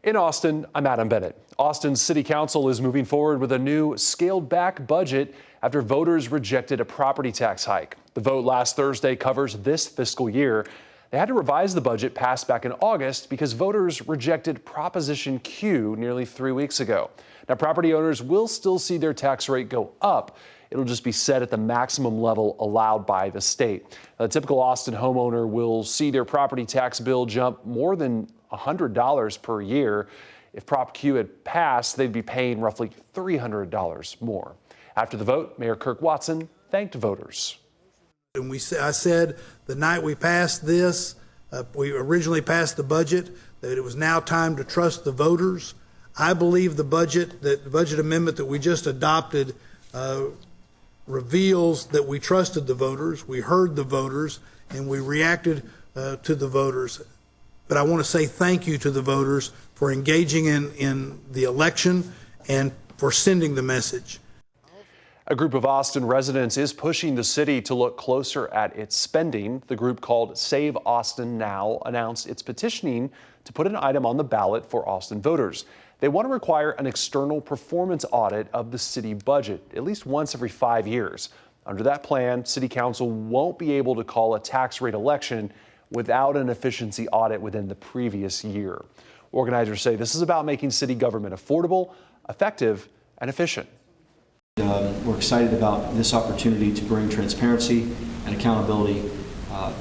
In Austin, I'm Adam Bennett. Austin's City Council is moving forward with a new scaled-back budget after voters rejected a property tax hike. The vote last Thursday covers this fiscal year. They had to revise the budget passed back in August because voters rejected Proposition Q nearly 3 weeks ago. Now, property owners will still see their tax rate go up. It'll just be set at the maximum level allowed by the state. A typical Austin homeowner will see their property tax bill jump more than $100 per year. If Prop Q had passed, they'd be paying roughly $300 more. After the vote, Mayor Kirk Watson thanked voters. And I said the night we passed this, we originally passed the budget, that it was now time to trust the voters. I believe the budget amendment that we just adopted reveals that we trusted the voters, we heard the voters, and we reacted to the voters. But I want to say thank you to the voters for engaging in the election and for sending the message. A group of Austin residents is pushing the city to look closer at its spending. The group called Save Austin Now announced it's petitioning to put an item on the ballot for Austin voters. They want to require an external performance audit of the city budget at least once every 5 years. Under that plan, City Council won't be able to call a tax rate election without an efficiency audit within the previous year. Organizers say this is about making city government affordable, effective, and efficient. We're excited about this opportunity to bring transparency and accountability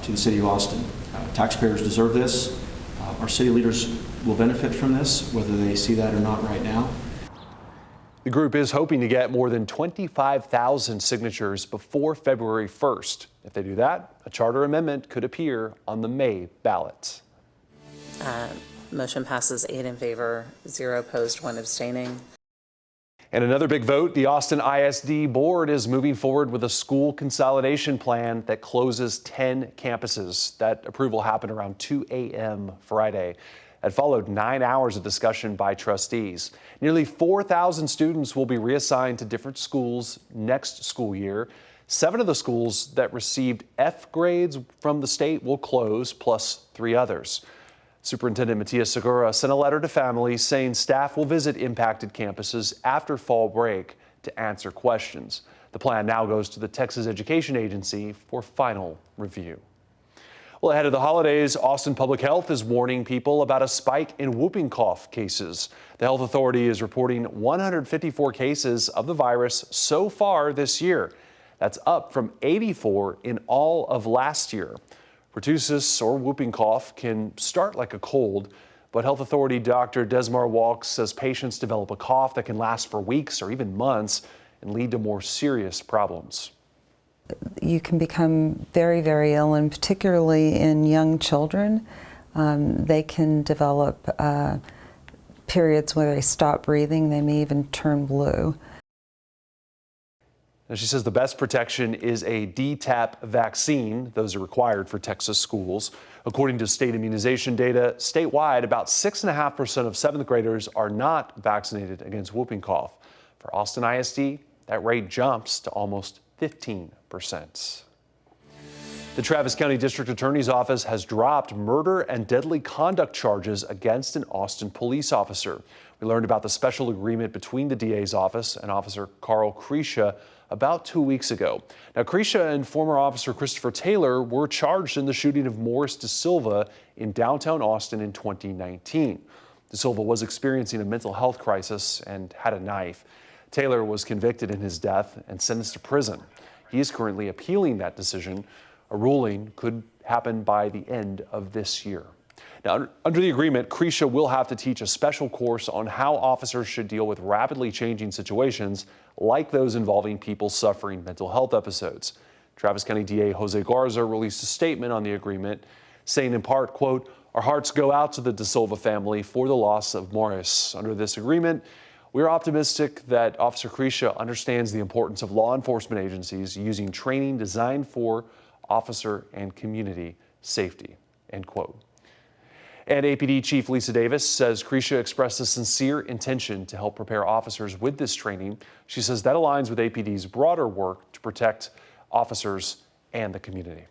to the city of Austin. Taxpayers deserve this. Our city leaders will benefit from this, whether they see that or not right now. The group is hoping to get more than 25,000 signatures before February 1st. If they do that, a charter amendment could appear on the May ballot. Motion passes 8 in favor, 0 opposed, 1 abstaining. And another big vote, the Austin ISD board is moving forward with a school consolidation plan that closes 10 campuses. That approval happened around 2 a.m. Friday. That followed 9 hours of discussion by trustees. Nearly 4,000 students will be reassigned to different schools next school year. 7 of the schools that received F grades from the state will close, plus 3 others. Superintendent Matias Segura sent a letter to families saying staff will visit impacted campuses after fall break to answer questions. The plan now goes to the Texas Education Agency for final review. Well, ahead of the holidays, Austin Public Health is warning people about a spike in whooping cough cases. The health authority is reporting 154 cases of the virus so far this year. That's up from 84 in all of last year. Pertussis, or whooping cough, can start like a cold, but Health Authority Dr. Desmar Walks says patients develop a cough that can last for weeks or even months and lead to more serious problems. You can become very, very ill, and particularly in young children, they can develop periods where they stop breathing. They may even turn blue. Now, she says the best protection is a DTaP vaccine. Those are required for Texas schools. According to state immunization data, statewide, about 6.5% of 7th graders are not vaccinated against whooping cough. For Austin ISD, that rate jumps to almost 15%. The Travis County District Attorney's Office has dropped murder and deadly conduct charges against an Austin police officer. We learned about the special agreement between the DA's office and Officer Carl Crecia about 2 weeks ago. Now, Crecia and former Officer Christopher Taylor were charged in the shooting of Morris De Silva in downtown Austin in 2019. De Silva was experiencing a mental health crisis and had a knife. Taylor was convicted in his death and sentenced to prison. He is currently appealing that decision. A ruling could happen by the end of this year. Now, under the agreement, Crecia will have to teach a special course on how officers should deal with rapidly changing situations like those involving people suffering mental health episodes. Travis County DA Jose Garza released a statement on the agreement saying in part, quote, "Our hearts go out to the De Silva family for the loss of Morris. Under this agreement, we are optimistic that Officer Crecia understands the importance of law enforcement agencies using training designed for officer and community safety," end quote. And APD Chief Lisa Davis says Crecia expressed a sincere intention to help prepare officers with this training. She says that aligns with APD's broader work to protect officers and the community.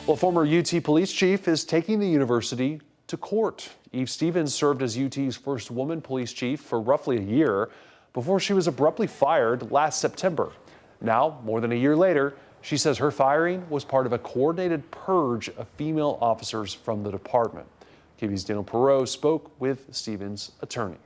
Well, former UT police chief is taking the university to court. Eve Stevens served as UT's first woman police chief for roughly a year before she was abruptly fired last September. Now, more than a year later, she says her firing was part of a coordinated purge of female officers from the department. KVUE's Daniel Perot spoke with Stevens' attorney.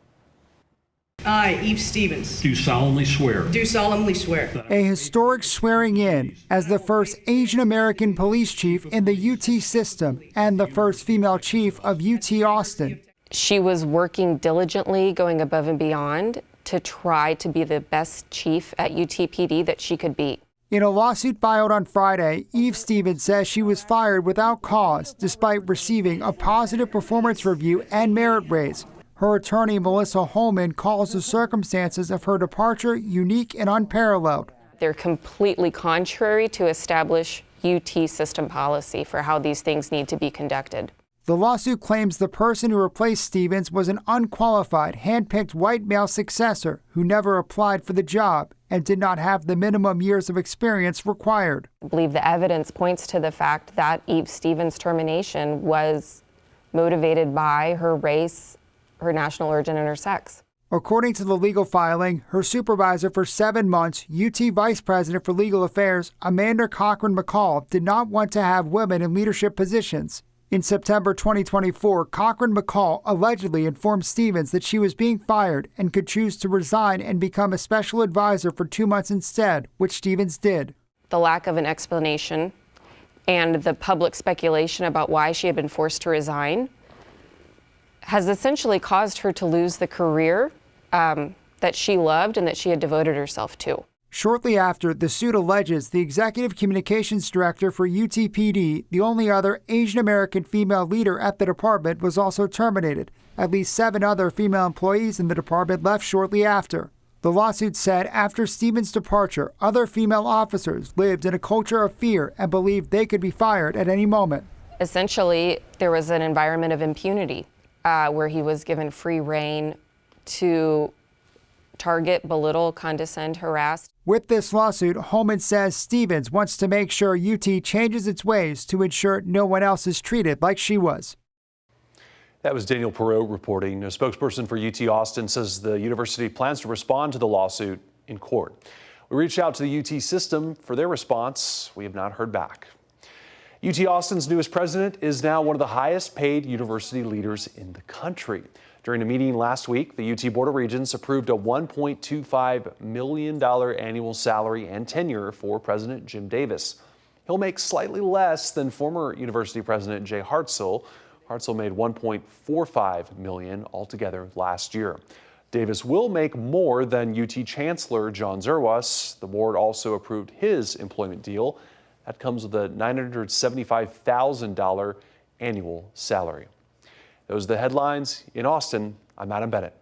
I, Eve Stevens, Do solemnly swear. do solemnly swear A historic swearing in as the first Asian American police chief in the UT system and the first female chief of UT Austin. She was working diligently, going above and beyond to try to be the best chief at UTPD that she could be. In a lawsuit filed on Friday, Eve Stevens says she was fired without cause despite receiving a positive performance review and merit raise. Her attorney, Melissa Holman, calls the circumstances of her departure unique and unparalleled. They're completely contrary to established UT system policy for how these things need to be conducted. The lawsuit claims the person who replaced Stevens was an unqualified, hand-picked white male successor who never applied for the job and did not have the minimum years of experience required. I believe the evidence points to the fact that Eve Stevens' termination was motivated by her race, her national origin, and her sex. According to the legal filing, her supervisor for 7 months, UT Vice President for Legal Affairs, Amanda Cochran McCall, did not want to have women in leadership positions. In September 2024, Cochran McCall allegedly informed Stevens that she was being fired and could choose to resign and become a special advisor for 2 months instead, which Stevens did. The lack of an explanation and the public speculation about why she had been forced to resign has essentially caused her to lose the career that she loved and that she had devoted herself to. Shortly after, the suit alleges the executive communications director for UTPD, the only other Asian American female leader at the department, was also terminated. At least 7 other female employees in the department left shortly after. The lawsuit said after Stevens' departure, other female officers lived in a culture of fear and believed they could be fired at any moment. Essentially, there was an environment of impunity where he was given free rein to target, belittle, condescend, harass. With this lawsuit, Holman says Stevens wants to make sure UT changes its ways to ensure no one else is treated like she was. That was Daniel Perot reporting. A spokesperson for UT Austin says the university plans to respond to the lawsuit in court. We reached out to the UT system for their response. We have not heard back. UT Austin's newest president is now one of the highest paid university leaders in the country. During a meeting last week, the UT Board of Regents approved a $1.25 million annual salary and tenure for President Jim Davis. He'll make slightly less than former university president Jay Hartzell. Hartzell made $1.45 million altogether last year. Davis will make more than UT Chancellor John Zerwas. The board also approved his employment deal. That comes with a $975,000 annual salary. Those are the headlines in Austin. I'm Adam Bennett.